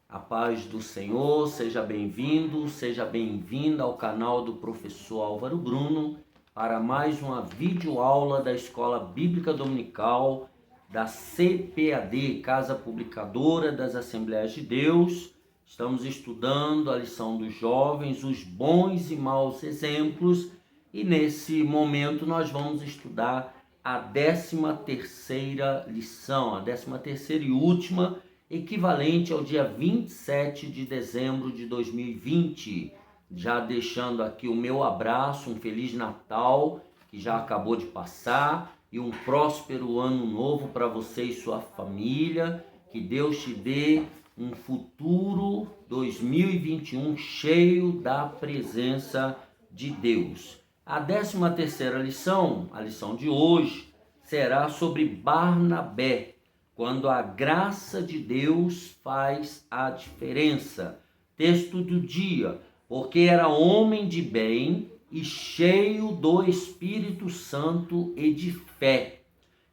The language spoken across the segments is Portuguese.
A paz do Senhor, seja bem-vindo, seja bem-vinda ao canal do professor Álvaro Bruno para mais uma videoaula da Escola Bíblica Dominical da CPAD, Casa Publicadora das Assembleias de Deus. Estamos estudando a lição dos jovens, os bons e maus exemplos, e nesse momento nós vamos estudar a 13ª lição, a 13ª e última, equivalente ao dia 27 de dezembro de 2020. Já deixando aqui o meu abraço, um Feliz Natal, que já acabou de passar, e um próspero ano novo para você e sua família. Que Deus te dê um futuro 2021 cheio da presença de Deus. A 13ª lição, a lição de hoje, será sobre Barnabé, quando a graça de Deus faz a diferença. Texto do dia: porque era homem de bem e cheio do Espírito Santo e de fé,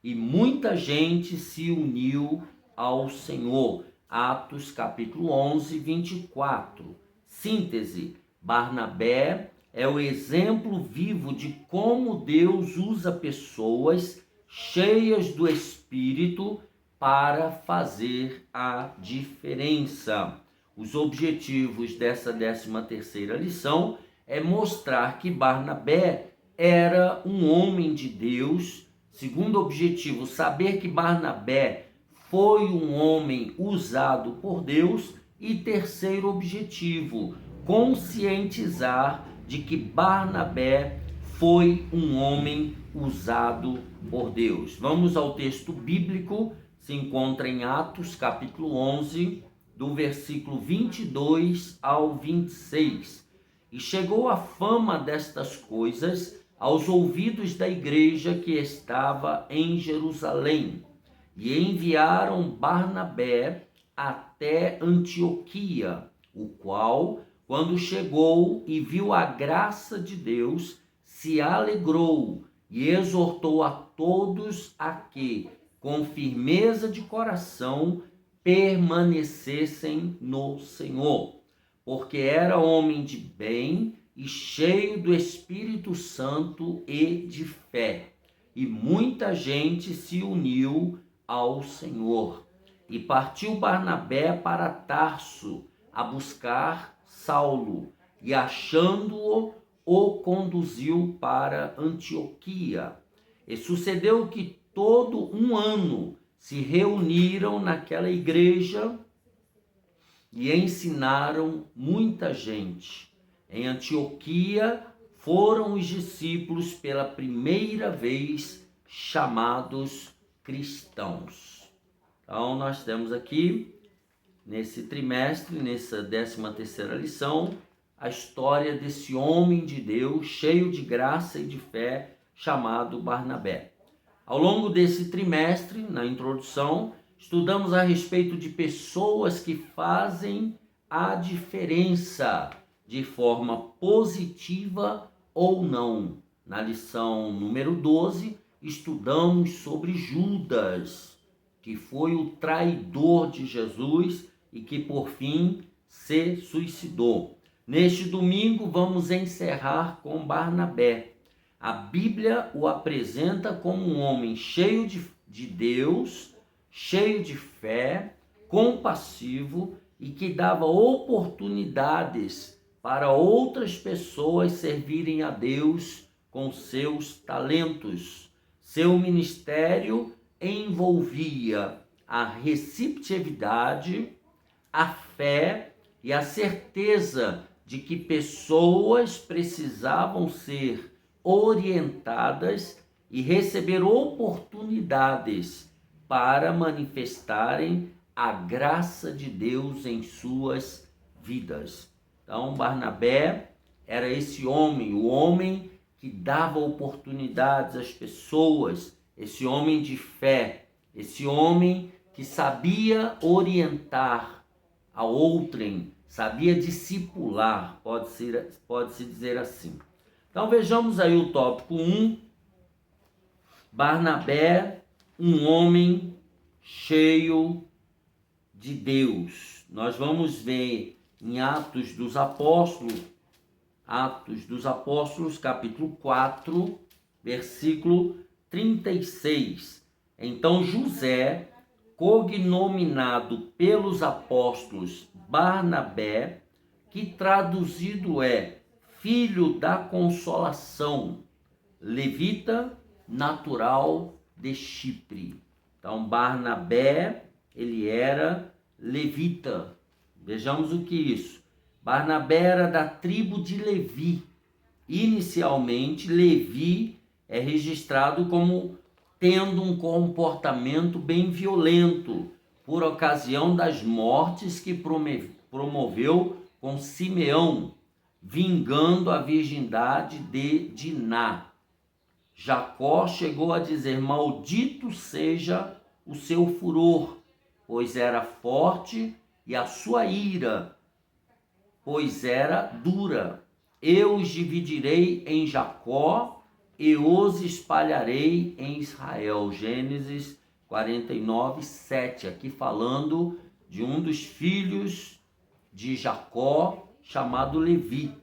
e muita gente se uniu ao Senhor. Atos capítulo 11, 24. Síntese: Barnabé é o exemplo vivo de como Deus usa pessoas cheias do Espírito para fazer a diferença. Os objetivos dessa 13ª lição é mostrar que Barnabé era um homem de Deus. Segundo objetivo, saber que Barnabé foi um homem usado por Deus. E terceiro objetivo, conscientizar de que Barnabé foi um homem usado por Deus. Vamos ao texto bíblico, se encontra em Atos capítulo 11, do versículo 22 ao 26. E chegou a fama destas coisas aos ouvidos da igreja que estava em Jerusalém, e enviaram Barnabé até Antioquia, o qual, quando chegou e viu a graça de Deus, se alegrou e exortou a todos a que, com firmeza de coração, permanecessem no Senhor, porque era homem de bem e cheio do Espírito Santo e de fé, e muita gente se uniu ao Senhor. E partiu Barnabé para Tarso a buscar Saulo, e achando-o, o conduziu para Antioquia. E sucedeu que todo um ano se reuniram naquela igreja e ensinaram muita gente. Em Antioquia foram os discípulos pela primeira vez chamados cristãos. Então nós temos aqui, nesse trimestre, nessa 13ª lição, a história desse homem de Deus, cheio de graça e de fé, chamado Barnabé. Ao longo desse trimestre, na introdução, estudamos a respeito de pessoas que fazem a diferença de forma positiva ou não. Na lição número 12, estudamos sobre Judas, que foi o traidor de Jesus e que, por fim, se suicidou. Neste domingo, vamos encerrar com Barnabé. A Bíblia o apresenta como um homem cheio de Deus, cheio de fé, compassivo e que dava oportunidades para outras pessoas servirem a Deus com seus talentos. Seu ministério envolvia a receptividade, a fé e a certeza de que pessoas precisavam ser orientadas e receber oportunidades para manifestarem a graça de Deus em suas vidas. Então, Barnabé era esse homem, o homem que dava oportunidades às pessoas, esse homem de fé, esse homem que sabia orientar a outrem, sabia discipular, pode-se dizer assim. Então vejamos aí o tópico 1, Barnabé, um homem cheio de Deus. nós vamos ver em Atos dos Apóstolos, capítulo 4, versículo 36. Então José, cognominado pelos apóstolos Barnabé, que traduzido é filho da consolação, levita, natural de Chipre. Então Barnabé, ele era levita. Vejamos o que é isso. Barnabé era da tribo de Levi. Inicialmente, Levi é registrado como tendo um comportamento bem violento, por ocasião das mortes que promoveu com Simeão, vingando a virgindade de Diná. Jacó chegou a dizer: maldito seja o seu furor, pois era forte, e a sua ira, pois era dura. Eu os dividirei em Jacó e os espalharei em Israel. Gênesis 49, 7. Aqui falando de um dos filhos de Jacó, chamado Levi.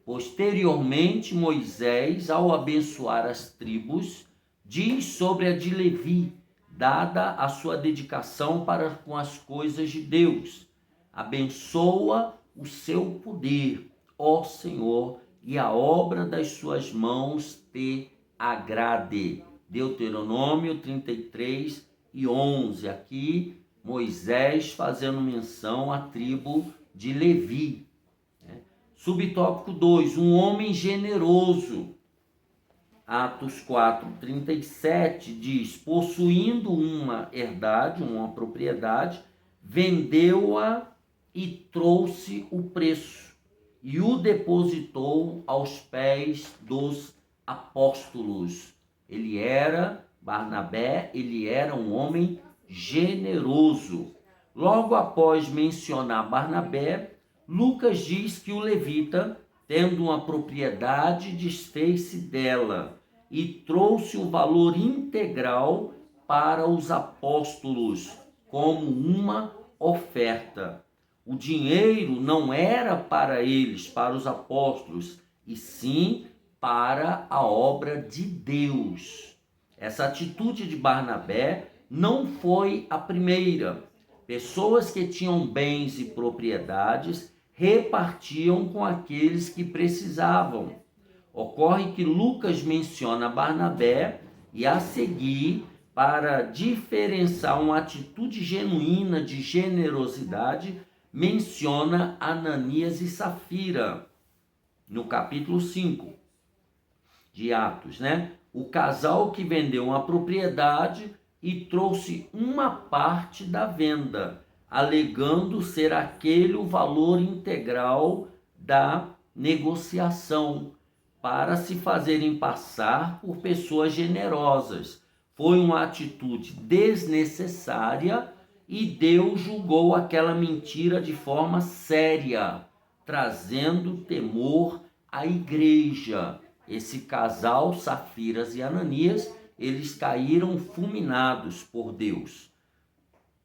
Posteriormente, Moisés, ao abençoar as tribos, diz sobre a de Levi, dada a sua dedicação para com as coisas de Deus: abençoa o seu poder, ó Senhor, e a obra das suas mãos te agrade. Deuteronômio 33 e 11. Aqui Moisés fazendo menção à tribo de Levi. Subtópico 2, um homem generoso. Atos 4, 37 diz: possuindo uma herdade, uma propriedade, vendeu-a e trouxe o preço e o depositou aos pés dos apóstolos. Barnabé, ele era um homem generoso. Logo após mencionar Barnabé, Lucas diz que o levita, tendo uma propriedade, desfez-se dela e trouxe o valor integral para os apóstolos como uma oferta. O dinheiro não era para eles, para os apóstolos, e sim para a obra de Deus. Essa atitude de Barnabé não foi a primeira. Pessoas que tinham bens e propriedades repartiam com aqueles que precisavam. Ocorre que Lucas menciona Barnabé e, a seguir, para diferenciar uma atitude genuína de generosidade, menciona Ananias e Safira, no capítulo 5 de Atos, O casal que vendeu uma propriedade e trouxe uma parte da venda, alegando ser aquele o valor integral da negociação, para se fazerem passar por pessoas generosas. Foi uma atitude desnecessária e Deus julgou aquela mentira de forma séria, trazendo temor à igreja. Esse casal, Safiras e Ananias, eles caíram fulminados por Deus.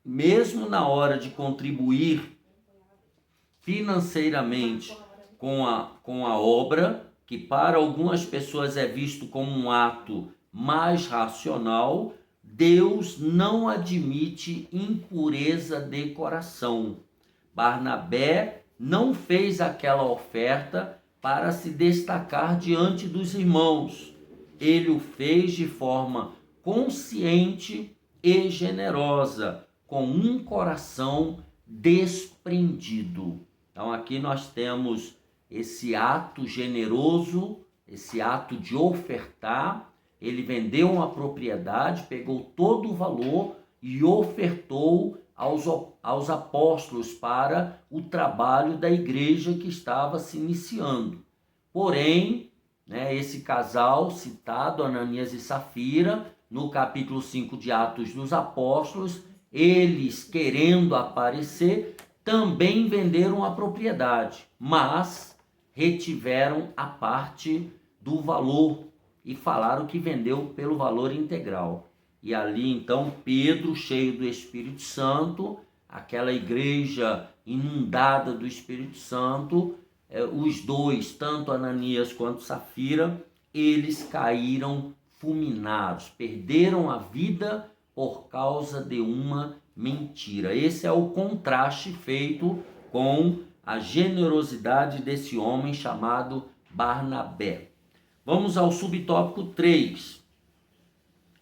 Mesmo na hora de contribuir financeiramente com a obra, que para algumas pessoas é visto como um ato mais racional, Deus não admite impureza de coração. Barnabé não fez aquela oferta para se destacar diante dos irmãos. Ele o fez de forma consciente e generosa, com um coração desprendido. Então aqui nós temos esse ato generoso, esse ato de ofertar. Ele vendeu uma propriedade, pegou todo o valor e ofertou aos apóstolos para o trabalho da igreja que estava se iniciando. Porém, esse casal citado, Ananias e Safira, no capítulo 5 de Atos dos Apóstolos, eles, querendo aparecer, também venderam a propriedade, mas retiveram a parte do valor e falaram que vendeu pelo valor integral. E ali então Pedro, cheio do Espírito Santo, aquela igreja inundada do Espírito Santo, os dois, tanto Ananias quanto Safira, eles caíram fulminados, perderam a vida por causa de uma mentira. Esse é o contraste feito com a generosidade desse homem chamado Barnabé. Vamos ao subtópico 3.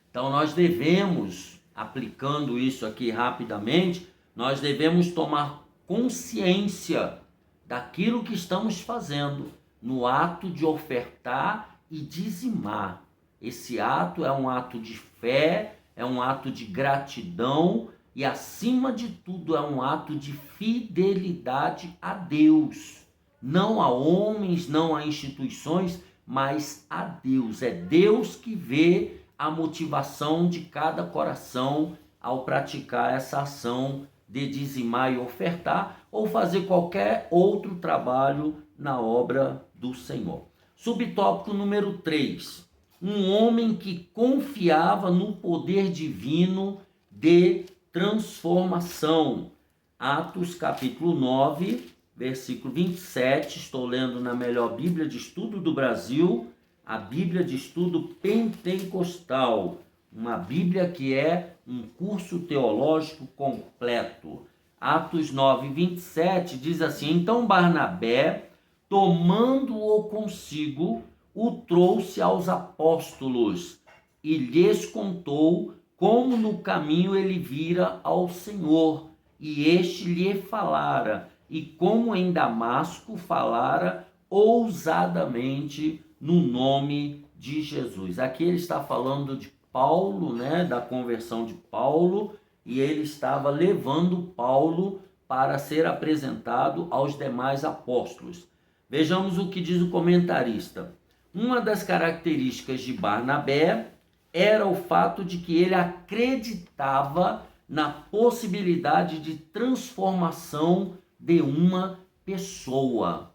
Então nós devemos, aplicando isso aqui rapidamente, nós devemos tomar consciência daquilo que estamos fazendo no ato de ofertar e dizimar. Esse ato é um ato de fé, é um ato de gratidão e, acima de tudo, é um ato de fidelidade a Deus. Não a homens, não a instituições, mas a Deus. É Deus que vê a motivação de cada coração ao praticar essa ação de dizimar e ofertar ou fazer qualquer outro trabalho na obra do Senhor. Subtópico número 3. Um homem que confiava no poder divino de transformação. Atos capítulo 9, versículo 27. Estou lendo na melhor Bíblia de Estudo do Brasil, a Bíblia de Estudo Pentecostal. Uma Bíblia que é um curso teológico completo. Atos 9, 27 diz assim: então Barnabé, tomando-o consigo, o trouxe aos apóstolos e lhes contou como no caminho ele vira ao Senhor, e este lhe falara, e como em Damasco falara ousadamente no nome de Jesus. Aqui ele está falando de Paulo, da conversão de Paulo, e ele estava levando Paulo para ser apresentado aos demais apóstolos. Vejamos o que diz o comentarista. Uma das características de Barnabé era o fato de que ele acreditava na possibilidade de transformação de uma pessoa.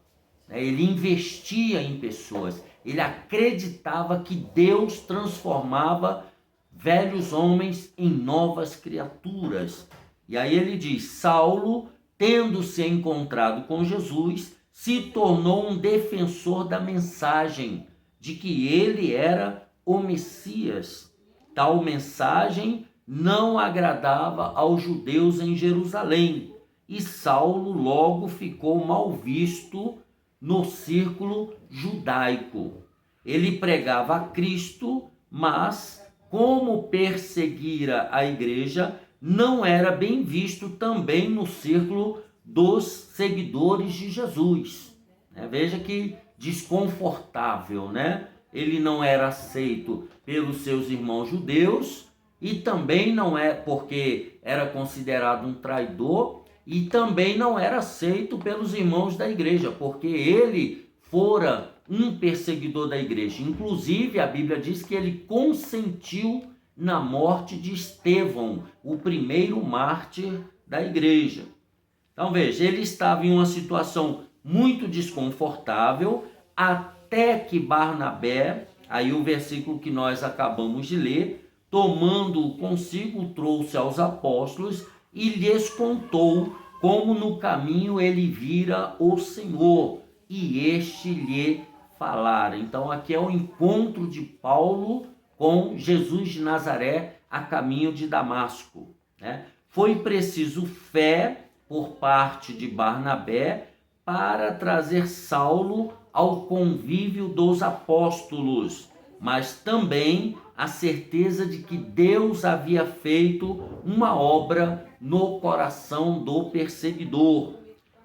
Ele investia em pessoas. Ele acreditava que Deus transformava velhos homens em novas criaturas. E aí ele diz: Saulo, tendo-se encontrado com Jesus, se tornou um defensor da mensagem de que ele era o Messias. Tal mensagem não agradava aos judeus em Jerusalém, e Saulo logo ficou mal visto no círculo judaico. Ele pregava a Cristo, mas, como perseguira a igreja, não era bem visto também no círculo dos seguidores de Jesus. Veja que desconfortável, Ele não era aceito pelos seus irmãos judeus e também não é porque era considerado um traidor, e também não era aceito pelos irmãos da igreja, porque ele fora um perseguidor da igreja. Inclusive, a Bíblia diz que ele consentiu na morte de Estevão, o primeiro mártir da igreja. Então veja, ele estava em uma situação muito desconfortável, até que Barnabé, aí o versículo que nós acabamos de ler, tomando-o consigo, o trouxe aos apóstolos e lhes contou como no caminho ele vira o Senhor, e este lhe falara. Então aqui é o encontro de Paulo com Jesus de Nazaré a caminho de Damasco. Foi preciso fé por parte de Barnabé para trazer Saulo ao convívio dos apóstolos, mas também a certeza de que Deus havia feito uma obra no coração do perseguidor.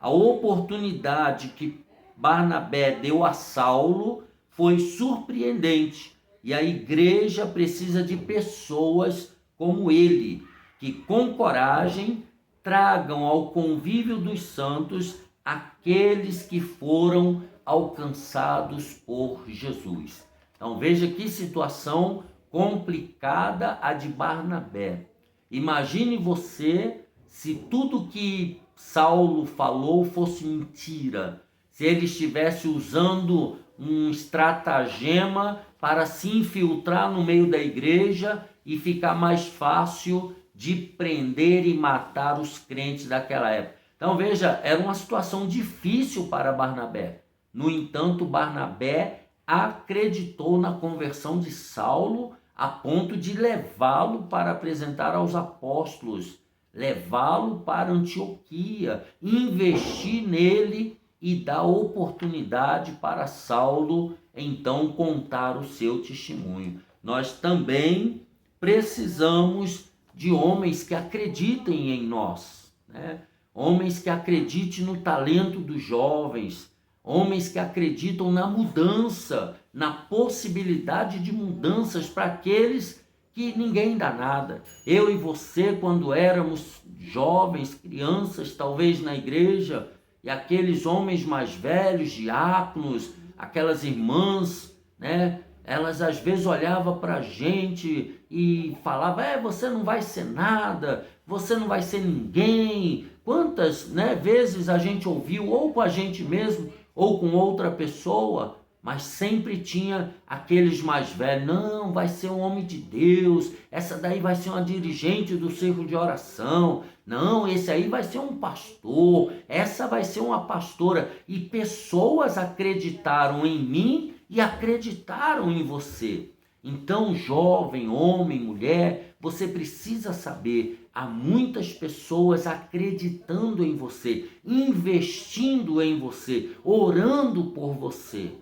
A oportunidade que Barnabé deu a Saulo foi surpreendente, e a igreja precisa de pessoas como ele, que com coragem tragam ao convívio dos santos aqueles que foram alcançados por Jesus. Então veja que situação complicada a de Barnabé. Imagine você se tudo que Saulo falou fosse mentira, se ele estivesse usando um estratagema para se infiltrar no meio da igreja e ficar mais fácil de prender e matar os crentes daquela época. Então veja, era uma situação difícil para Barnabé. No entanto, Barnabé acreditou na conversão de Saulo a ponto de levá-lo para apresentar aos apóstolos, levá-lo para Antioquia, investir nele e dar oportunidade para Saulo então contar o seu testemunho. Nós também precisamos de homens que acreditem em nós, né? Homens que acreditem no talento dos jovens, homens que acreditam na mudança, na possibilidade de mudanças para aqueles que ninguém dá nada. Eu e você, quando éramos jovens, crianças, talvez na igreja, e aqueles homens mais velhos, diáconos, aquelas irmãs, né? Elas às vezes olhavam para a gente e falavam, você não vai ser nada, você não vai ser ninguém. Quantas, né, vezes a gente ouviu, ou com a gente mesmo, ou com outra pessoa, mas sempre tinha aqueles mais velhos, não, vai ser um homem de Deus, essa daí vai ser uma dirigente do círculo de oração, não, esse aí vai ser um pastor, essa vai ser uma pastora. E pessoas acreditaram em mim e acreditaram em você. Então, jovem, homem, mulher, você precisa saber, há muitas pessoas acreditando em você, investindo em você, orando por você.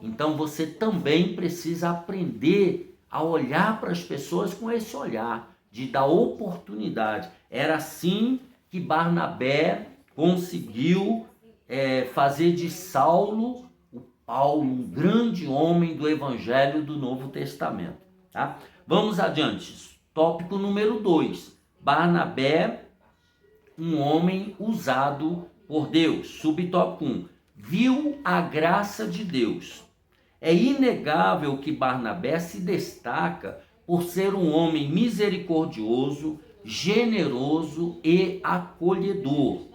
Então você também precisa aprender a olhar para as pessoas com esse olhar, de dar oportunidade. Era assim que Barnabé conseguiu fazer de Saulo, o Paulo, um grande homem do Evangelho do Novo Testamento. Tá? Vamos adiante. Tópico número 2. Barnabé, um homem usado por Deus. Subtópico 1. Viu a graça de Deus. É inegável que Barnabé se destaca por ser um homem misericordioso, generoso e acolhedor.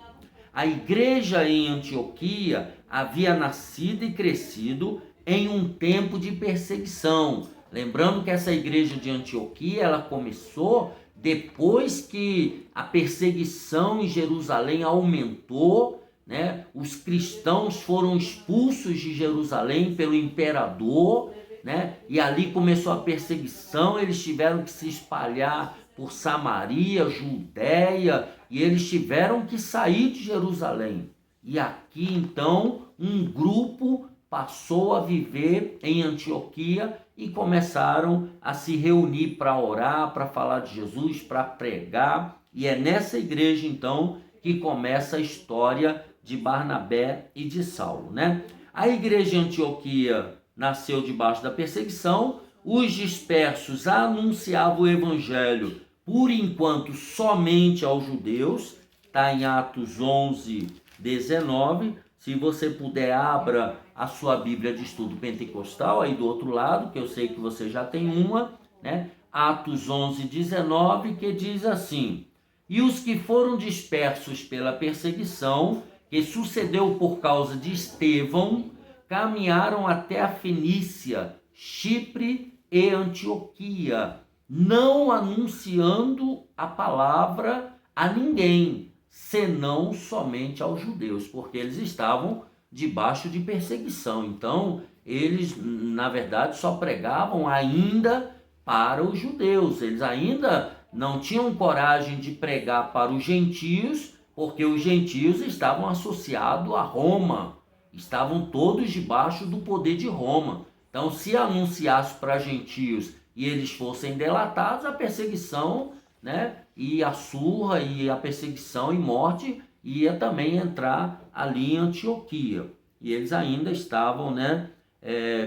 A igreja em Antioquia havia nascido e crescido em um tempo de perseguição. Lembrando que essa igreja de Antioquia, ela começou depois que a perseguição em Jerusalém aumentou, né? Os cristãos foram expulsos de Jerusalém pelo imperador, né? E ali começou a perseguição, eles tiveram que se espalhar por Samaria, Judéia, e eles tiveram que sair de Jerusalém. E aqui então um grupo passou a viver em Antioquia e começaram a se reunir para orar, para falar de Jesus, para pregar. E é nessa igreja então que começa a história de Barnabé e de Saulo, né? A igreja de Antioquia nasceu debaixo da perseguição, os dispersos anunciavam o evangelho, por enquanto, somente aos judeus, está em Atos 11, 19, se você puder, abra a sua Bíblia de Estudo Pentecostal, aí do outro lado, que eu sei que você já tem uma, né? Atos 11, 19, que diz assim: e os que foram dispersos pela perseguição, que sucedeu por causa de Estevão, caminharam até a Fenícia, Chipre e Antioquia, não anunciando a palavra a ninguém, senão somente aos judeus, porque eles estavam debaixo de perseguição. Então, eles, na verdade, só pregavam ainda para os judeus. Eles ainda não tinham coragem de pregar para os gentios, porque os gentios estavam associados a Roma, estavam todos debaixo do poder de Roma. Então, se anunciasse para gentios e eles fossem delatados, a perseguição, né, e a surra e a perseguição e morte ia também entrar ali em Antioquia. E eles ainda estavam, né,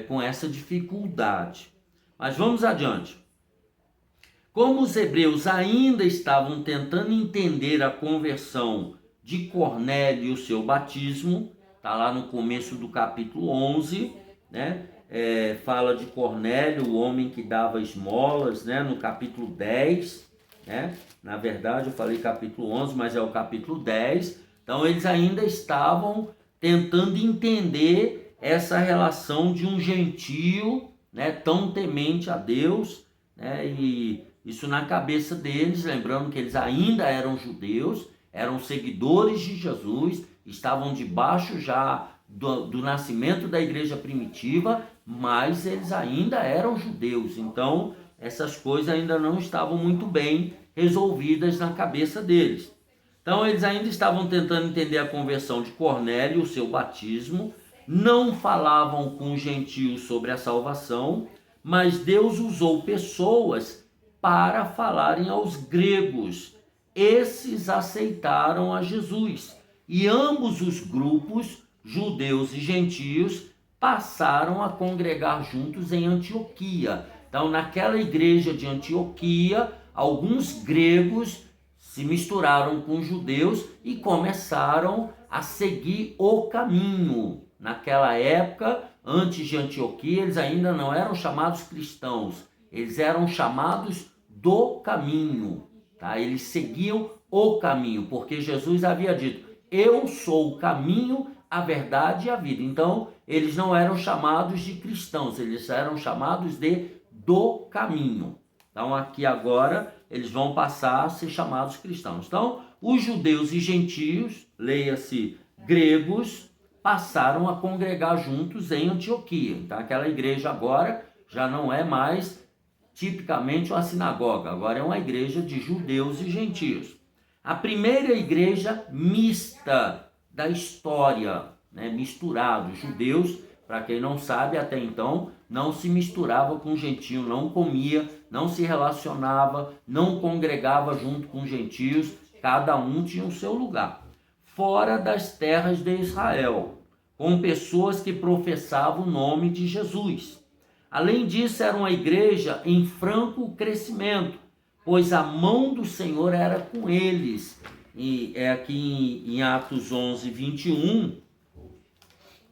com essa dificuldade. Mas vamos adiante. Como os hebreus ainda estavam tentando entender a conversão de Cornélio e o seu batismo, está lá no começo do capítulo 11, né? Fala de Cornélio, o homem que dava esmolas, né? No capítulo 10, né? Na verdade eu falei capítulo 11, mas é o capítulo 10. Então eles ainda estavam tentando entender essa relação de um gentio, né? Tão temente a Deus, né? E isso na cabeça deles, lembrando que eles ainda eram judeus, eram seguidores de Jesus, estavam debaixo já do nascimento da igreja primitiva, mas eles ainda eram judeus. Então, essas coisas ainda não estavam muito bem resolvidas na cabeça deles. Então, eles ainda estavam tentando entender a conversão de Cornélio, o seu batismo, não falavam com os gentios sobre a salvação, mas Deus usou pessoas para falarem aos gregos. Esses aceitaram a Jesus, e ambos os grupos, judeus e gentios, passaram a congregar juntos em Antioquia. Então, naquela igreja de Antioquia, alguns gregos se misturaram com os judeus e começaram a seguir o caminho. Naquela época, antes de Antioquia, eles ainda não eram chamados cristãos, eles eram chamados do caminho, tá? Eles seguiam o caminho, porque Jesus havia dito: eu sou o caminho, a verdade e a vida. Então, eles não eram chamados de cristãos, eles eram chamados do caminho. Então, aqui agora, eles vão passar a ser chamados cristãos. Então, os judeus e gentios, leia-se gregos, passaram a congregar juntos em Antioquia. Então, aquela igreja agora já não é mais tipicamente uma sinagoga, agora é uma igreja de judeus e gentios. A primeira igreja mista da história, né? Misturados, judeus, para quem não sabe, até então não se misturava com gentio, não comia, não se relacionava, não congregava junto com gentios, cada um tinha o seu lugar. Fora das terras de Israel, com pessoas que professavam o nome de Jesus. Além disso, era uma igreja em franco crescimento, pois a mão do Senhor era com eles. E é aqui em Atos 11, 21,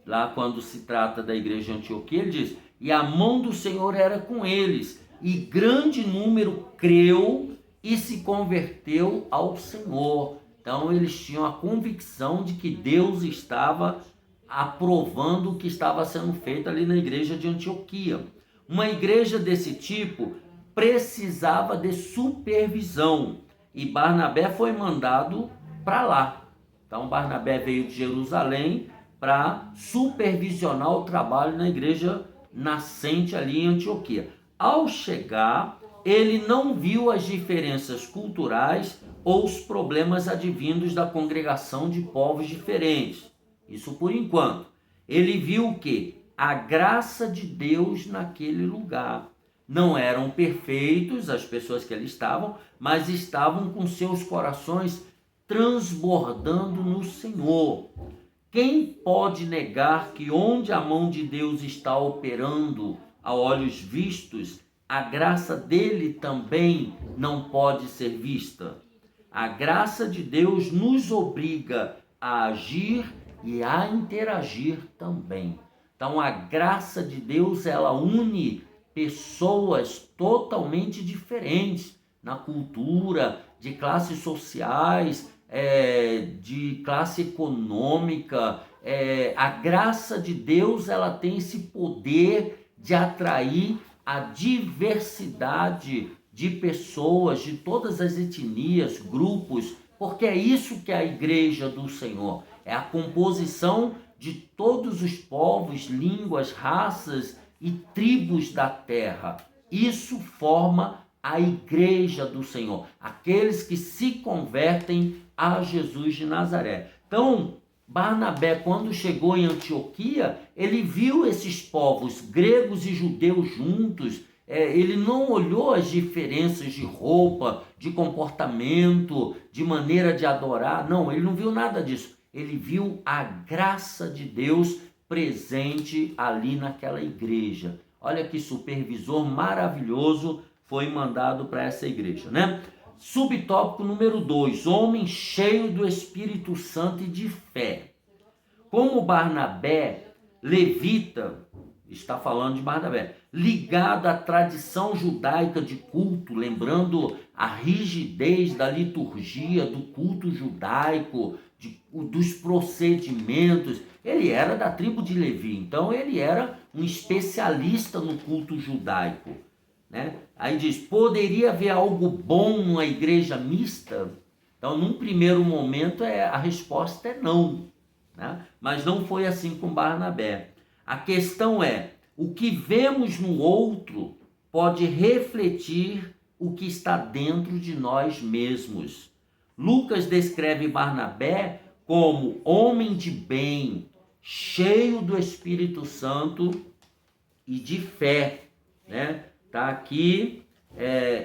lá quando se trata da igreja de Antioquia, ele diz: e a mão do Senhor era com eles, e grande número creu e se converteu ao Senhor. Então eles tinham a convicção de que Deus estava aprovando o que estava sendo feito ali na igreja de Antioquia. Uma igreja desse tipo precisava de supervisão, e Barnabé foi mandado para lá. Então Barnabé veio de Jerusalém para supervisionar o trabalho na igreja nascente ali em Antioquia. Ao chegar, ele não viu as diferenças culturais ou os problemas advindos da congregação de povos diferentes. Isso por enquanto. Ele viu o quê? A graça de Deus naquele lugar. Não eram perfeitos as pessoas que ali estavam, mas estavam com seus corações transbordando no Senhor. Quem pode negar que onde a mão de Deus está operando a olhos vistos, a graça dele também não pode ser vista? A graça de Deus nos obriga a agir e a interagir também. Então a graça de Deus, ela une pessoas totalmente diferentes na cultura, de classes sociais, de classe econômica. A graça de Deus, ela tem esse poder de atrair a diversidade de pessoas, de todas as etnias, grupos, porque é isso que é a igreja do Senhor. É a composição de todos os povos, línguas, raças e tribos da terra. Isso forma a igreja do Senhor, aqueles que se convertem a Jesus de Nazaré. Então, Barnabé, quando chegou em Antioquia, ele viu esses povos gregos e judeus juntos. Ele não olhou as diferenças de roupa, de comportamento, de maneira de adorar. Não, ele não viu nada disso. Ele viu a graça de Deus presente ali naquela igreja. Olha que supervisor maravilhoso foi mandado para essa igreja, né? Subtópico número 2, homem cheio do Espírito Santo e de fé. Como Barnabé, levita, está falando de Barnabé, ligado à tradição judaica de culto, lembrando a rigidez da liturgia, do culto judaico, dos procedimentos. Ele era da tribo de Levi, então ele era um especialista no culto judaico. né? Aí diz, poderia haver algo bom numa igreja mista? Então, num primeiro momento, a resposta é não, né? Mas não foi assim com Barnabé. A questão é, o que vemos no outro pode refletir o que está dentro de nós mesmos. Lucas descreve Barnabé como homem de bem, cheio do Espírito Santo e de fé, né? Está aqui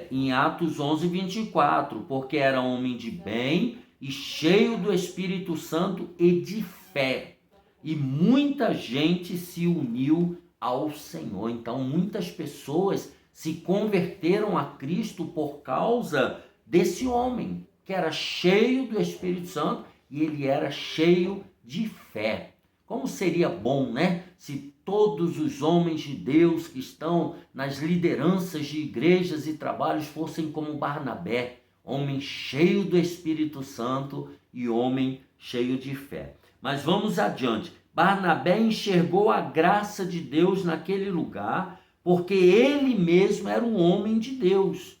em Atos 11:24, porque era homem de bem e cheio do Espírito Santo e de fé. E muita gente se uniu ao Senhor. Então, muitas pessoas se converteram a Cristo por causa desse homem, que era cheio do Espírito Santo e ele era cheio de fé. Como seria bom, né? Se todos os homens de Deus que estão nas lideranças de igrejas e trabalhos fossem como Barnabé, homem cheio do Espírito Santo e homem cheio de fé. Mas vamos adiante. Barnabé enxergou a graça de Deus naquele lugar, porque ele mesmo era um homem de Deus.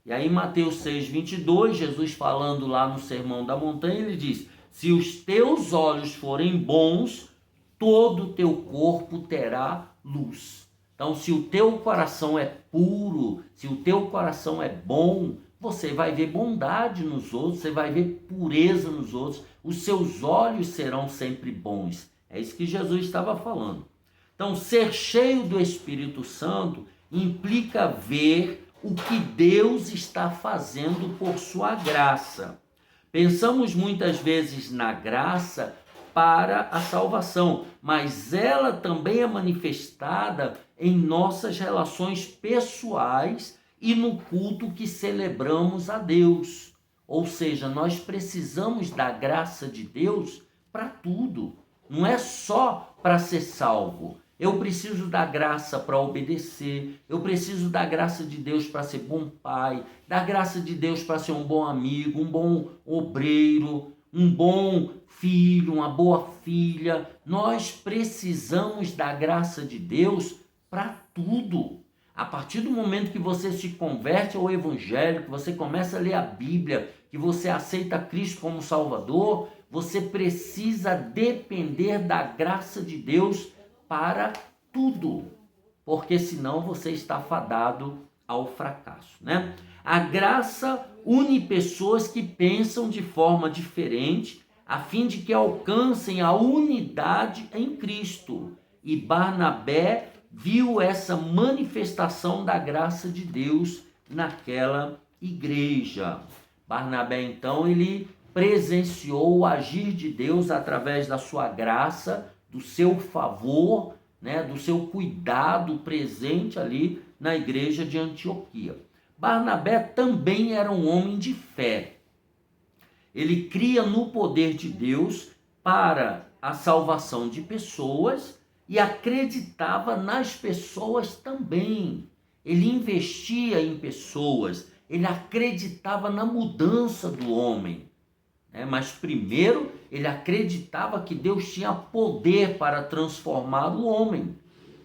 E aí, Mateus 6:22, Jesus falando lá no Sermão da Montanha, ele diz: se os teus olhos forem bons, todo o teu corpo terá luz. Então, se o teu coração é puro, se o teu coração é bom, você vai ver bondade nos outros, você vai ver pureza nos outros, os seus olhos serão sempre bons. É isso que Jesus estava falando. Então, ser cheio do Espírito Santo implica ver o que Deus está fazendo por sua graça. Pensamos muitas vezes na graça para a salvação, mas ela também é manifestada em nossas relações pessoais e no culto que celebramos a Deus. Ou seja, nós precisamos da graça de Deus para tudo. Não é só para ser salvo. Eu preciso da graça para obedecer, eu preciso da graça de Deus para ser bom pai, da graça de Deus para ser um bom amigo, um bom obreiro, um bom filho, uma boa filha. Nós precisamos da graça de Deus para tudo. A partir do momento que você se converte ao Evangelho, que você começa a ler a Bíblia, que você aceita Cristo como Salvador, você precisa depender da graça de Deus para tudo, porque senão você está fadado ao fracasso, né? A graça une pessoas que pensam de forma diferente, a fim de que alcancem a unidade em Cristo. E Barnabé viu essa manifestação da graça de Deus naquela igreja. Barnabé, então, ele presenciou o agir de Deus através da sua graça, do seu favor, né, do seu cuidado presente ali na igreja de Antioquia. Barnabé também era um homem de fé. Ele cria no poder de Deus para a salvação de pessoas e acreditava nas pessoas também. Ele investia em pessoas, ele acreditava na mudança do homem. Mas primeiro ele acreditava que Deus tinha poder para transformar o homem,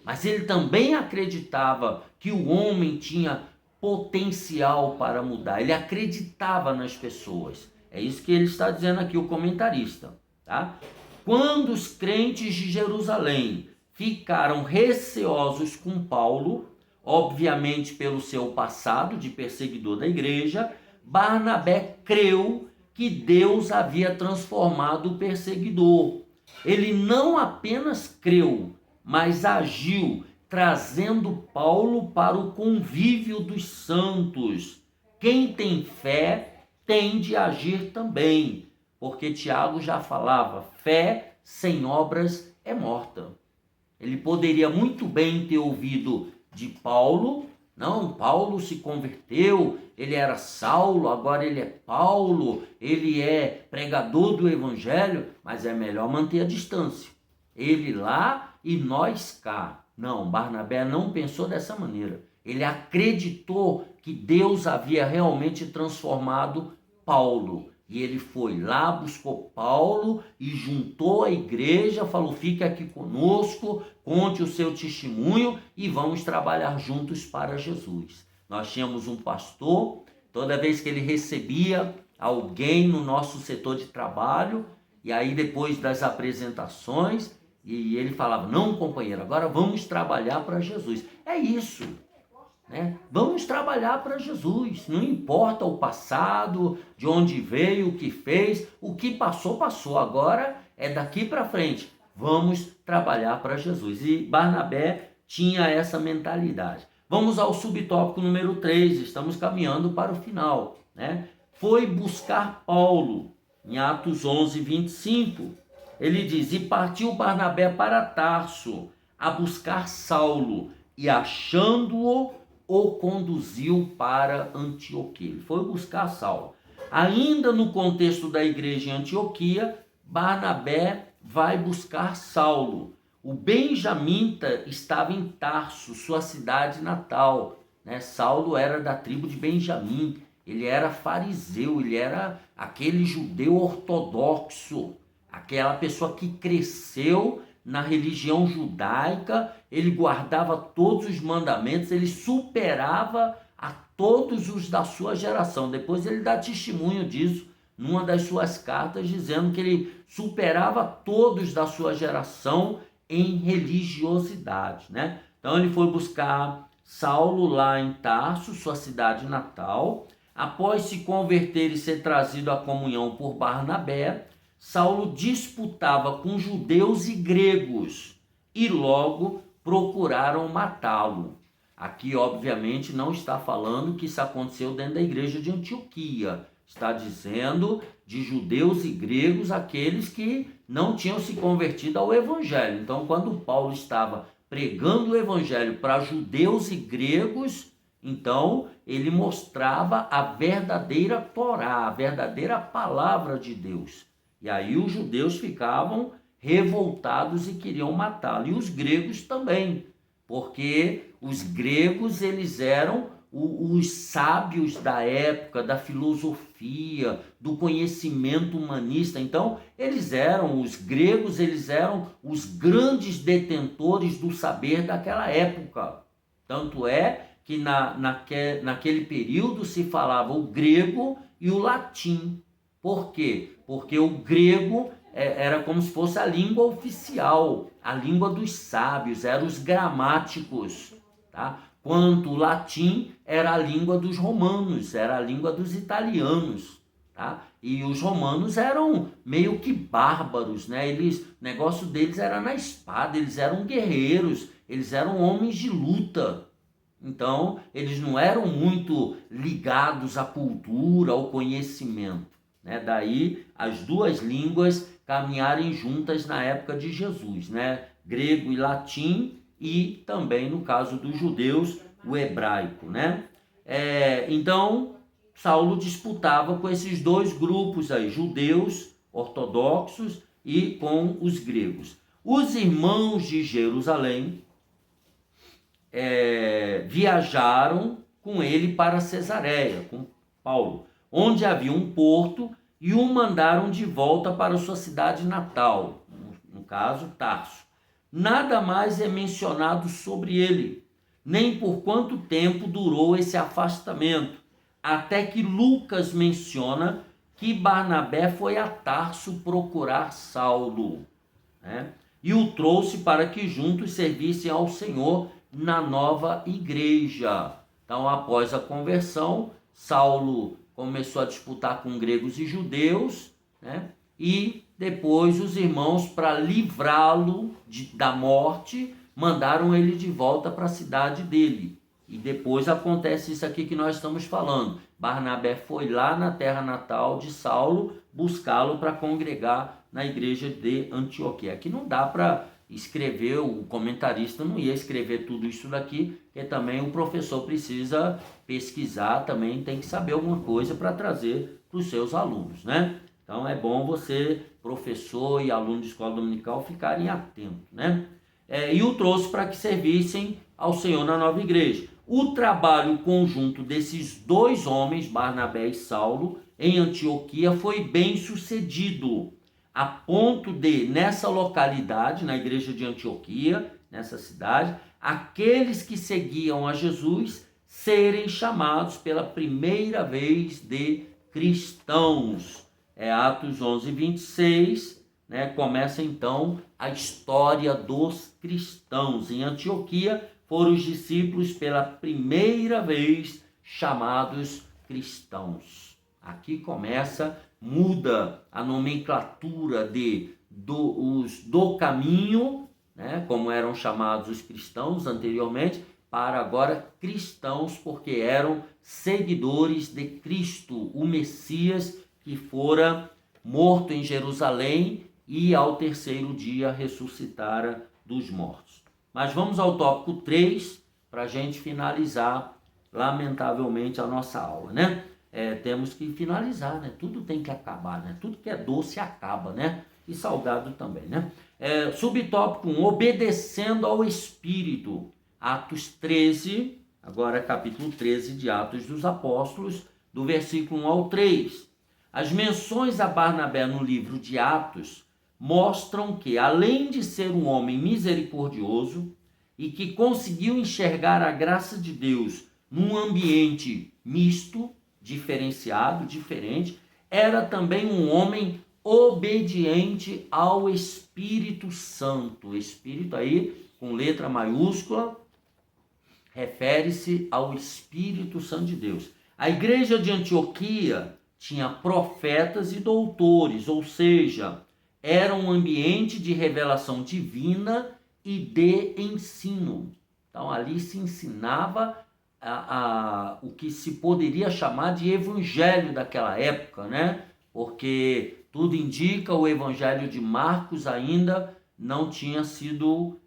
mas ele também acreditava que o homem tinha potencial para mudar. Ele acreditava nas pessoas. É isso que ele está dizendo aqui, o comentarista, tá? Quando os crentes de Jerusalém ficaram receosos com Paulo, obviamente pelo seu passado de perseguidor da igreja, Barnabé creu que Deus havia transformado o perseguidor. Ele não apenas creu, mas agiu, trazendo Paulo para o convívio dos santos. Quem tem fé tem de agir também, porque Tiago já falava, fé sem obras é morta. Ele poderia muito bem ter ouvido de Paulo, não, Paulo se converteu, ele era Saulo, agora ele é Paulo, ele é pregador do evangelho, mas é melhor manter a distância. Ele lá e nós cá. Não, Barnabé não pensou dessa maneira. Ele acreditou que Deus havia realmente transformado Paulo. E ele foi lá, buscou Paulo e juntou a igreja, falou: fique aqui conosco, conte o seu testemunho e vamos trabalhar juntos para Jesus. Nós tínhamos um pastor, toda vez que ele recebia alguém no nosso setor de trabalho, e aí depois das apresentações, e ele falava: não, companheiro, agora vamos trabalhar para Jesus. É isso. Vamos trabalhar para Jesus, não importa o passado, de onde veio, o que fez, o que passou, passou, agora é daqui para frente, vamos trabalhar para Jesus. E Barnabé tinha essa mentalidade. Vamos ao subtópico número 3, estamos caminhando para o final. Foi buscar Paulo, em Atos 11, 25, ele diz: e partiu Barnabé para Tarso, a buscar Saulo, e achando-o, o conduziu para Antioquia. Ele foi buscar Saulo. Ainda no contexto da igreja em Antioquia, Barnabé vai buscar Saulo. O benjamita estava em Tarso, sua cidade natal. Saulo era da tribo de Benjamim. Ele era fariseu, ele era aquele judeu ortodoxo, aquela pessoa que cresceu na religião judaica, ele guardava todos os mandamentos, ele superava a todos os da sua geração. Depois ele dá testemunho disso numa das suas cartas, dizendo que ele superava todos da sua geração em religiosidade. Então ele foi buscar Saulo lá em Tarso, sua cidade natal. Após se converter e ser trazido à comunhão por Barnabé, Saulo disputava com judeus e gregos e logo procuraram matá-lo. Aqui, obviamente, não está falando que isso aconteceu dentro da igreja de Antioquia. Está dizendo de judeus e gregos, aqueles que não tinham se convertido ao evangelho. Então, quando Paulo estava pregando o evangelho para judeus e gregos, então ele mostrava a verdadeira Torá, a verdadeira palavra de Deus. E aí os judeus ficavam revoltados e queriam matá-lo. E os gregos também, porque os gregos eles eram os sábios da época, da filosofia, do conhecimento humanista. Então, os gregos eram os grandes detentores do saber daquela época. Tanto é que naquele período se falava o grego e o latim. Por quê? Porque o grego era como se fosse a língua oficial, a língua dos sábios, eram os gramáticos, tá? Quanto o latim era a língua dos romanos, era a língua dos italianos, tá? E os romanos eram meio que bárbaros, o negócio deles era na espada, eles eram guerreiros, eles eram homens de luta. Então, eles não eram muito ligados à cultura, ao conhecimento. Daí, as duas línguas caminharem juntas na época de Jesus, grego e latim, e também, no caso dos judeus, o hebraico. Então, Saulo disputava com esses dois grupos aí, judeus ortodoxos e com os gregos. Os irmãos de Jerusalém viajaram com ele para Cesareia, com Paulo, onde havia um porto, e o mandaram de volta para sua cidade natal, no caso, Tarso. Nada mais é mencionado sobre ele, nem por quanto tempo durou esse afastamento, até que Lucas menciona que Barnabé foi a Tarso procurar Saulo, e o trouxe para que juntos servissem ao Senhor na nova igreja. Então, após a conversão, Saulo começou a disputar com gregos e judeus, e depois os irmãos, para livrá-lo da morte, mandaram ele de volta para a cidade dele. E depois acontece isso aqui que nós estamos falando. Barnabé foi lá na terra natal de Saulo buscá-lo para congregar na igreja de Antioquia. Aqui não dá para escrever, o comentarista não ia escrever tudo isso daqui, porque também o professor precisa pesquisar, também tem que saber alguma coisa para trazer para os seus alunos, Então é bom você, professor e aluno de escola dominical, ficarem atentos, E o trouxe para que servissem ao Senhor na nova igreja. O trabalho conjunto desses dois homens, Barnabé e Saulo, em Antioquia foi bem sucedido, a ponto de, nessa localidade, na igreja de Antioquia, nessa cidade, aqueles que seguiam a Jesus serem chamados pela primeira vez de cristãos. É Atos 11, 26, né? Começa então a história dos cristãos. Em Antioquia foram os discípulos pela primeira vez chamados cristãos. Aqui começa, muda a nomenclatura do caminho, né, como eram chamados os cristãos anteriormente, para agora cristãos, porque eram seguidores de Cristo, o Messias que fora morto em Jerusalém e ao terceiro dia ressuscitara dos mortos. Mas vamos ao tópico 3, para a gente finalizar, lamentavelmente, a nossa aula, né? Temos que finalizar, né? Tudo tem que acabar, né? Tudo que é doce acaba, né? E salgado também, né? Subtópico 1, obedecendo ao Espírito. Atos 13, agora capítulo 13 de Atos dos Apóstolos, do versículo 1 ao 3. As menções a Barnabé no livro de Atos mostram que, além de ser um homem misericordioso e que conseguiu enxergar a graça de Deus num ambiente misto, diferenciado, diferente, era também um homem obediente ao Espírito Santo. Espírito aí, com letra maiúscula, refere-se ao Espírito Santo de Deus. A igreja de Antioquia tinha profetas e doutores, ou seja, era um ambiente de revelação divina e de ensino. Então ali se ensinava o que se poderia chamar de evangelho daquela época, né? Porque tudo indica o evangelho de Marcos ainda não tinha sido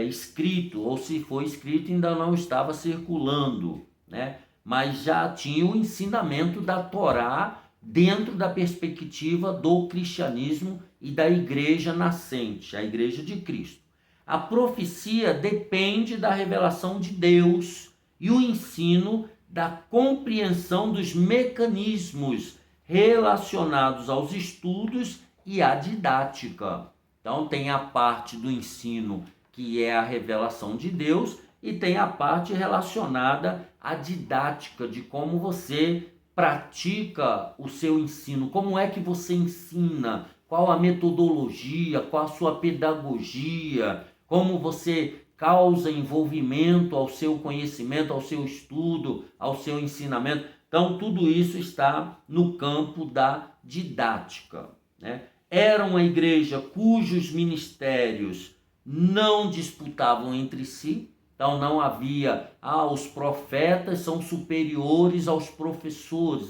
escrito, ou se foi escrito ainda não estava circulando, né? Mas já tinha o ensinamento da Torá dentro da perspectiva do cristianismo e da igreja nascente, a igreja de Cristo. A profecia depende da revelação de Deus e o ensino da compreensão dos mecanismos relacionados aos estudos e à didática. Então tem a parte do ensino que é a revelação de Deus e tem a parte relacionada à didática, de como você pratica o seu ensino, como é que você ensina, qual a metodologia, qual a sua pedagogia, como você causa envolvimento ao seu conhecimento, ao seu estudo, ao seu ensinamento. Então, tudo isso está no campo da didática, né? Era uma igreja cujos ministérios não disputavam entre si. Então não havia, os profetas são superiores aos professores,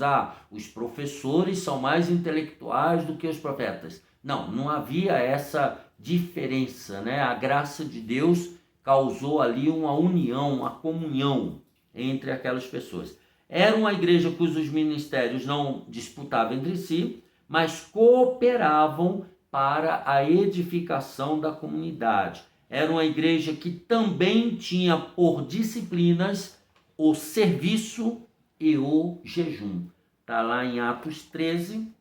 os professores são mais intelectuais do que os profetas. Não havia essa diferença, né? A graça de Deus causou ali uma união, uma comunhão entre aquelas pessoas. Era uma igreja cujos ministérios não disputavam entre si, mas cooperavam para a edificação da comunidade. Era uma igreja que também tinha por disciplinas o serviço e o jejum. Está lá em Atos 13,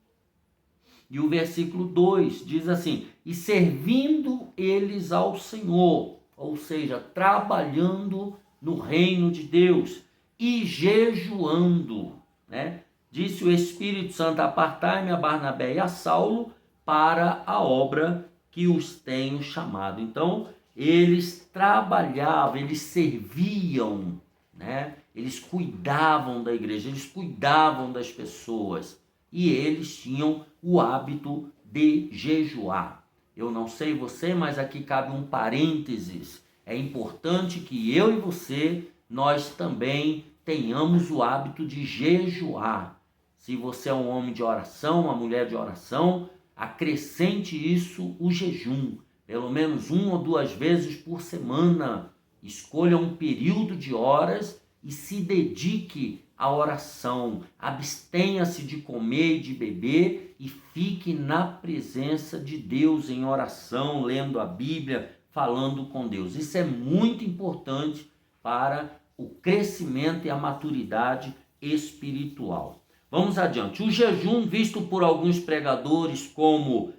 e o versículo 2 diz assim: e servindo eles ao Senhor, ou seja, trabalhando no reino de Deus e jejuando, né? Disse o Espírito Santo: apartai-me a Barnabé e a Saulo para a obra que os tenho chamado. Então, eles trabalhavam, eles serviam, né? Eles cuidavam da igreja, eles cuidavam das pessoas e eles tinham o hábito de jejuar. Eu não sei você, mas aqui cabe um parênteses. É importante que eu e você, nós também tenhamos o hábito de jejuar. Se você é um homem de oração, uma mulher de oração, acrescente isso, o jejum. Pelo menos 1 ou 2 vezes por semana. Escolha um período de horas e se dedique à oração. Abstenha-se de comer e de beber e fique na presença de Deus em oração, lendo a Bíblia, falando com Deus. Isso é muito importante para o crescimento e a maturidade espiritual. Vamos adiante. O jejum, visto por alguns pregadores como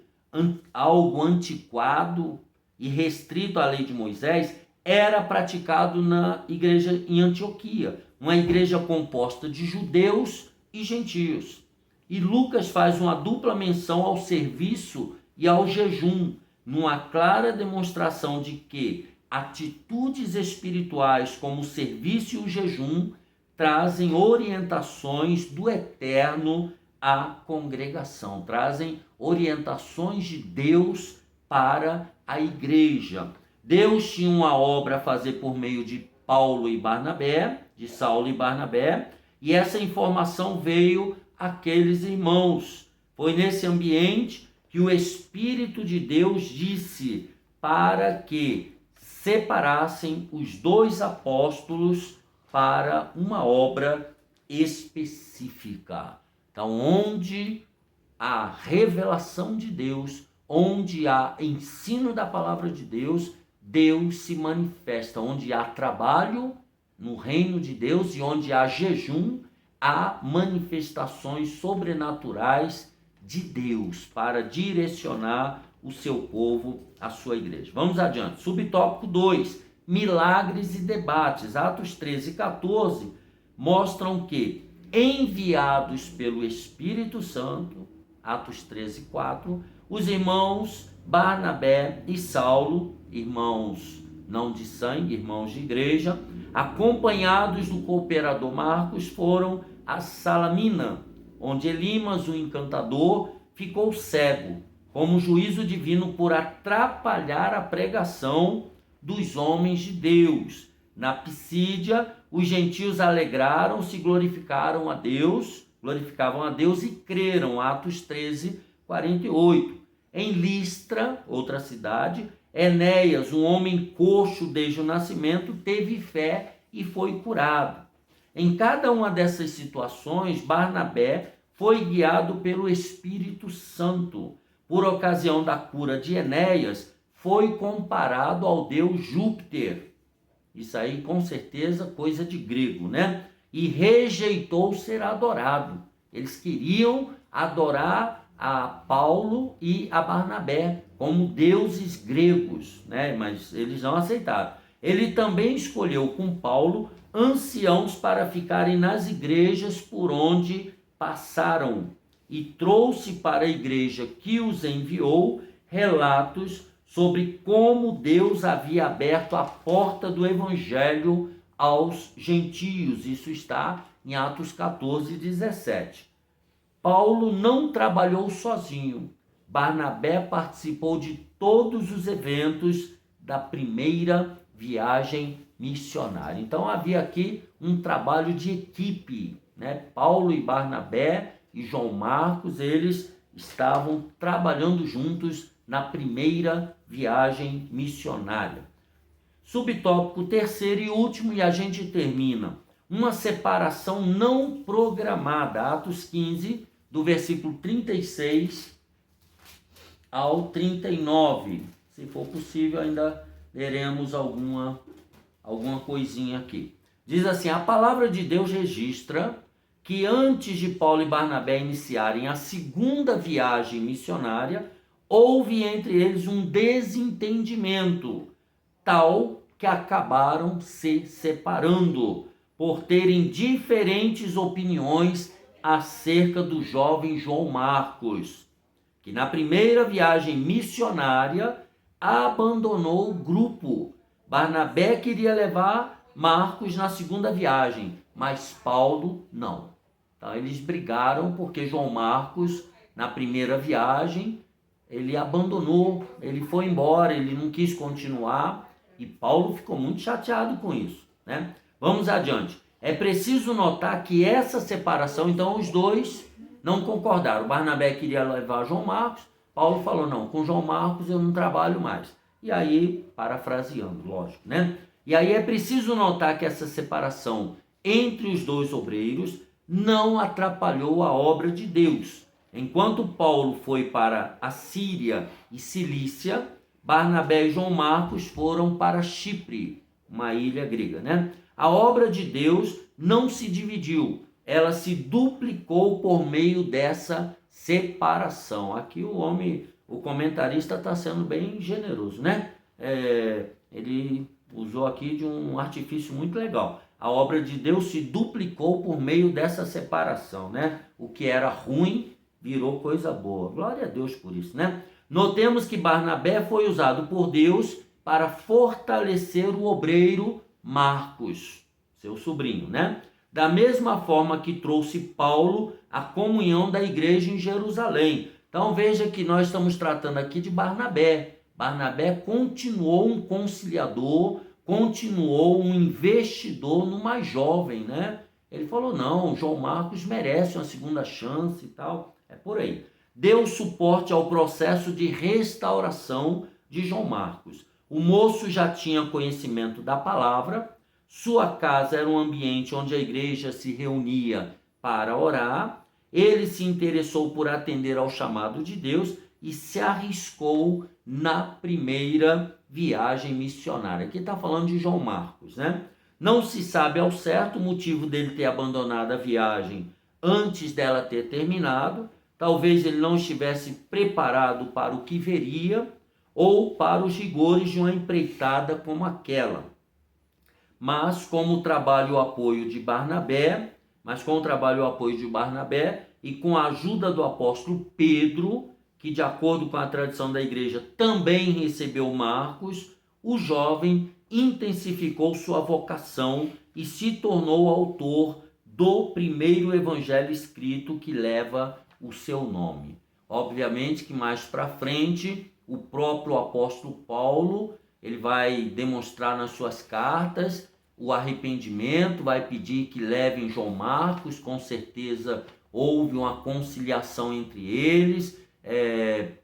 algo antiquado e restrito à lei de Moisés, era praticado na igreja em Antioquia, uma igreja composta de judeus e gentios. E Lucas faz uma dupla menção ao serviço e ao jejum, numa clara demonstração de que atitudes espirituais como o serviço e o jejum trazem orientações do eterno à congregação, trazem orientações de Deus para a igreja. Deus tinha uma obra a fazer por meio de Paulo e Barnabé, de Saulo e Barnabé, e essa informação veio àqueles irmãos. Foi nesse ambiente que o Espírito de Deus disse para que separassem os dois apóstolos para uma obra específica. Então, onde há revelação de Deus, onde há ensino da palavra de Deus, Deus se manifesta. Onde há trabalho no reino de Deus e onde há jejum, há manifestações sobrenaturais de Deus para direcionar o seu povo, a sua igreja. Vamos adiante. Subtópico 2, milagres e debates. Atos 13 e 14 mostram que, enviados pelo Espírito Santo, Atos 13, 4, os irmãos Barnabé e Saulo, irmãos não de sangue, irmãos de igreja, acompanhados do cooperador Marcos, foram a Salamina, onde Elimas, o encantador, ficou cego, como juízo divino por atrapalhar a pregação dos homens de Deus. Na Pisídia, os gentios alegraram-se, glorificavam a Deus e creram. Atos 13, 48. Em Listra, outra cidade, Enéas, um homem coxo desde o nascimento, teve fé e foi curado. Em cada uma dessas situações, Barnabé foi guiado pelo Espírito Santo. Por ocasião da cura de Enéas, foi comparado ao deus Júpiter. Isso aí, com certeza, coisa de grego, né? E rejeitou ser adorado. Eles queriam adorar a Paulo e a Barnabé como deuses gregos, né? Mas eles não aceitaram. Ele também escolheu com Paulo anciãos para ficarem nas igrejas por onde passaram e trouxe para a igreja que os enviou relatos sobre como Deus havia aberto a porta do evangelho aos gentios. Isso está em Atos 14, 17. Paulo não trabalhou sozinho. Barnabé participou de todos os eventos da primeira viagem missionária. Então havia aqui um trabalho de equipe, né? Paulo e Barnabé e João Marcos, eles estavam trabalhando juntos na primeira viagem missionária. Subtópico terceiro e último, e a gente termina. Uma separação não programada. Atos 15, do versículo 36 ao 39. Se for possível, ainda leremos alguma coisinha aqui. Diz assim: a palavra de Deus registra que antes de Paulo e Barnabé iniciarem a segunda viagem missionária, houve entre eles um desentendimento, tal que acabaram se separando, por terem diferentes opiniões acerca do jovem João Marcos, que na primeira viagem missionária abandonou o grupo. Barnabé queria levar Marcos na segunda viagem, mas Paulo não. Então eles brigaram porque João Marcos, na primeira viagem, ele abandonou, ele foi embora, ele não quis continuar, e Paulo ficou muito chateado com isso, né? Vamos adiante. É preciso notar que essa separação, então os dois não concordaram. Barnabé queria levar João Marcos, Paulo falou: não, com João Marcos eu não trabalho mais. E aí, parafraseando, lógico, né? E aí é preciso notar que essa separação entre os dois obreiros não atrapalhou a obra de Deus. Enquanto Paulo foi para a Síria e Cilícia, Barnabé e João Marcos foram para Chipre, uma ilha grega, né? A obra de Deus não se dividiu. ela se duplicou por meio dessa separação. Aqui o comentarista está sendo bem generoso, né? Ele usou aqui de um artifício muito legal. A obra de Deus se duplicou por meio dessa separação, né? O que era ruim virou coisa boa. Glória a Deus por isso, né? Notemos que Barnabé foi usado por Deus para fortalecer o obreiro Marcos, seu sobrinho, né? Da mesma forma que trouxe Paulo a comunhão da igreja em Jerusalém. Então veja que nós estamos tratando aqui de Barnabé. Barnabé continuou um conciliador, continuou um investidor no mais jovem, né? Ele falou, não, João Marcos merece uma segunda chance e tal. É por aí. Deu suporte ao processo de restauração de João Marcos. O moço já tinha conhecimento da palavra, sua casa era um ambiente onde a igreja se reunia para orar, ele se interessou por atender ao chamado de Deus e se arriscou na primeira viagem missionária. Aqui está falando de João Marcos, né? Não se sabe ao certo o motivo dele ter abandonado a viagem antes dela ter terminado. Talvez ele não estivesse preparado para o que veria ou para os rigores de uma empreitada como aquela. Mas com o trabalho e o apoio de Barnabé e com a ajuda do apóstolo Pedro, que de acordo com a tradição da igreja também recebeu Marcos, o jovem intensificou sua vocação e se tornou autor do primeiro evangelho escrito que leva o seu nome. Obviamente que mais para frente, o próprio apóstolo Paulo, ele vai demonstrar nas suas cartas o arrependimento, vai pedir que levem João Marcos, com certeza houve uma conciliação entre eles,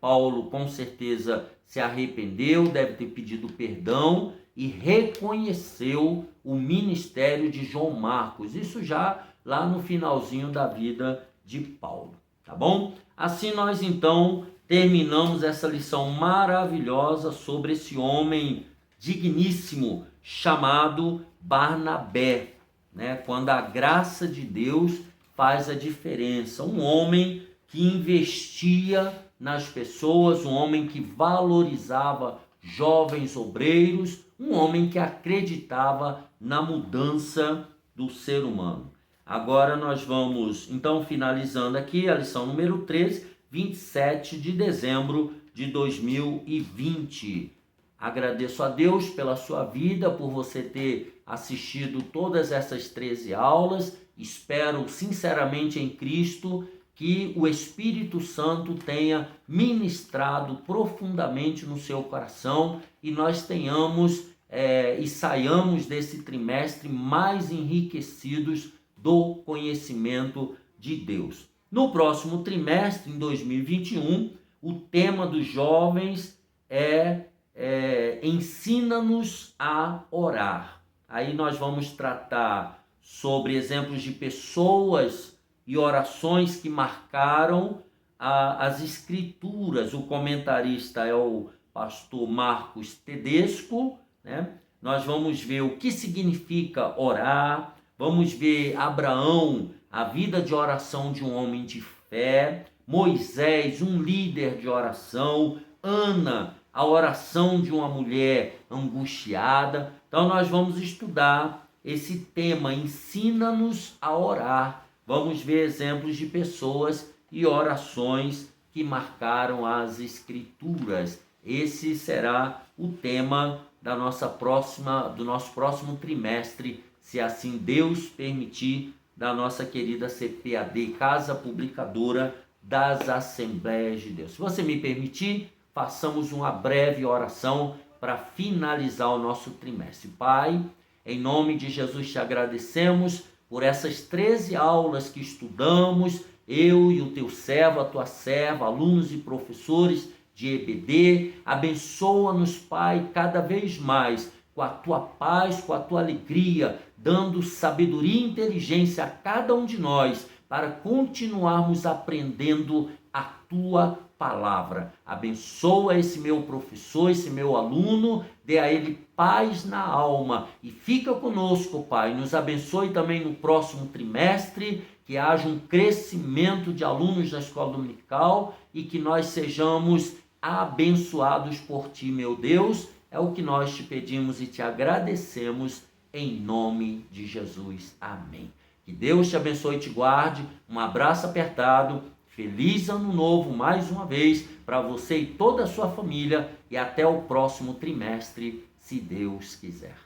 Paulo com certeza se arrependeu, deve ter pedido perdão e reconheceu o ministério de João Marcos, isso já lá no finalzinho da vida de Paulo, tá bom? Assim nós então terminamos essa lição maravilhosa sobre esse homem digníssimo chamado Barnabé, né? Quando a graça de Deus faz a diferença, um homem que investia nas pessoas, um homem que valorizava jovens obreiros, um homem que acreditava na mudança do ser humano. Agora nós vamos, então, finalizando aqui a lição número 13, 27 de dezembro de 2020. Agradeço a Deus pela sua vida, por você ter assistido todas essas 13 aulas. Espero sinceramente em Cristo que o Espírito Santo tenha ministrado profundamente no seu coração e nós tenhamos e saiamos desse trimestre mais enriquecidos do conhecimento de Deus. No próximo trimestre, em 2021, o tema dos jovens ensina-nos a orar. Aí nós vamos tratar sobre exemplos de pessoas e orações que marcaram as escrituras. O comentarista é o pastor Marcos Tedesco, né? Nós vamos ver o que significa orar, vamos ver Abraão, a vida de oração de um homem de fé, Moisés, um líder de oração, Ana, a oração de uma mulher angustiada. Então nós vamos estudar esse tema, ensina-nos a orar. Vamos ver exemplos de pessoas e orações que marcaram as escrituras. Esse será o tema do nosso próximo trimestre, se assim Deus permitir, da nossa querida CPAD, Casa Publicadora das Assembleias de Deus. Se você me permitir, façamos uma breve oração para finalizar o nosso trimestre. Pai, em nome de Jesus te agradecemos por essas 13 aulas que estudamos, eu e o teu servo, a tua serva, alunos e professores de EBD. Abençoa-nos, Pai, cada vez mais com a tua paz, com a tua alegria, dando sabedoria e inteligência a cada um de nós para continuarmos aprendendo a tua palavra. Abençoa esse meu professor, esse meu aluno, dê a ele paz na alma e fica conosco, Pai. Nos abençoe também no próximo trimestre, que haja um crescimento de alunos da escola dominical e que nós sejamos abençoados por Ti, meu Deus. É o que nós te pedimos e te agradecemos em nome de Jesus. Amém. Que Deus te abençoe e te guarde. Um abraço apertado. Feliz Ano Novo mais uma vez para você e toda a sua família. E até o próximo trimestre, se Deus quiser.